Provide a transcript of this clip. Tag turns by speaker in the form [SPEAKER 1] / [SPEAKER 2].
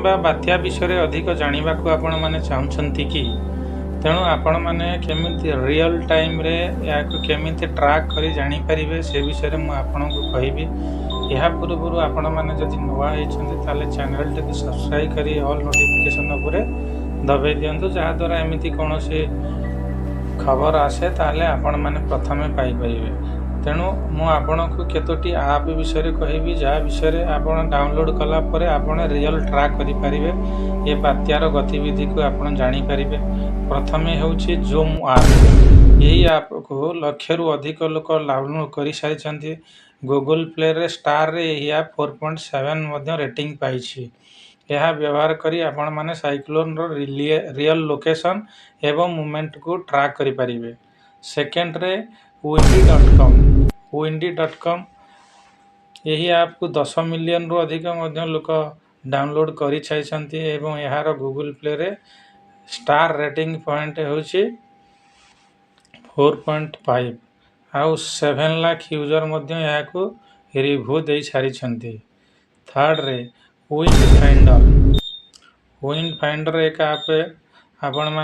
[SPEAKER 1] କିମ୍ବା ବାତ୍ୟା ବିଷୟରେ ଅଧିକ ଜାଣିବାକୁ ଆପଣମାନେ ଚାହୁଁଛନ୍ତି କି? ତେଣୁ ଆପଣମାନେ କେମିତି ରିଅଲ୍ ଟାଇମ୍ରେ ଏହାକୁ କେମିତି ଟ୍ରାକ୍ କରି ଜାଣିପାରିବେ ସେ ବିଷୟରେ ମୁଁ ଆପଣଙ୍କୁ କହିବି। ଏହା ପୂର୍ବରୁ ଆପଣମାନେ ଯଦି ନୂଆ ହେଇଛନ୍ତି ତାହେଲେ ଚ୍ୟାନେଲଟିକୁ ସବସ୍କ୍ରାଇବ୍ କରି ଅଲ୍ ନୋଟିଫିକେସନ୍ ଉପରେ ଦବାଇ ଦିଅନ୍ତୁ, ଯାହାଦ୍ୱାରା ଏମିତି କୌଣସି ଖବର ଆସେ ତାହେଲେ ଆପଣମାନେ ପ୍ରଥମେ ପାଇପାରିବେ। ତେଣୁ ମୁଁ ଆପଣଙ୍କୁ କେତୋଟି ଆପ୍ ବିଷୟରେ କହିବି, ଯାହା ବିଷୟରେ ଆପଣ ଡାଉନଲୋଡ଼୍ କଲା ପରେ ଆପଣ ରିଅଲ୍ ଟ୍ରାକ୍ କରିପାରିବେ, ଏ ବାତ୍ୟାର ଗତିବିଧିକୁ ଆପଣ ଜାଣିପାରିବେ। ପ୍ରଥମେ ହେଉଛି ଜୁମ୍ ଆପ୍। ଏହି ଆପ୍କୁ ଲକ୍ଷରୁ ଅଧିକ ଲୋକ ଡାଉନଲୋଡ଼୍ କରିସାରିଛନ୍ତି। ଗୁଗଲ୍ ପ୍ଲେରେ ଷ୍ଟାରରେ ଏହି ଆପ୍ 4.7 ମଧ୍ୟ ରେଟିଂ ପାଇଛି। ଏହା ବ୍ୟବହାର କରି ଆପଣମାନେ ସାଇକ୍ଲୋନ୍ର ରିଅଲ୍ ଲୋକେସନ୍ ଏବଂ ମୁଭମେଣ୍ଟକୁ ଟ୍ରାକ୍ କରିପାରିବେ। ସେକେଣ୍ଡରେ windy.com। windy.com ଏହି ଆପ୍କୁ 10 ମିଲିୟନରୁ ଅଧିକ ମଧ୍ୟ ଲୋକ ଡାଉନଲୋଡ଼୍ କରିସାରିଛନ୍ତି ଏବଂ ଏହାର ଗୁଗଲ୍ ପ୍ଲେରେ ଷ୍ଟାର ରେଟିଂ ପଏଣ୍ଟ ହେଉଛି 4.5 ଆଉ 7 ଲାଖ ୟୁଜର୍ ମଧ୍ୟ ଏହାକୁ ରିଭ୍ୟୁ ଦେଇସାରିଛନ୍ତି। ଥାର୍ଡ଼ରେ ୱିଣ୍ଡ ଫାଇଣ୍ଡର। ୱିଣ୍ଡ ଫାଇଣ୍ଡର ଏକ ଆପ୍ ଆପଣମାନେ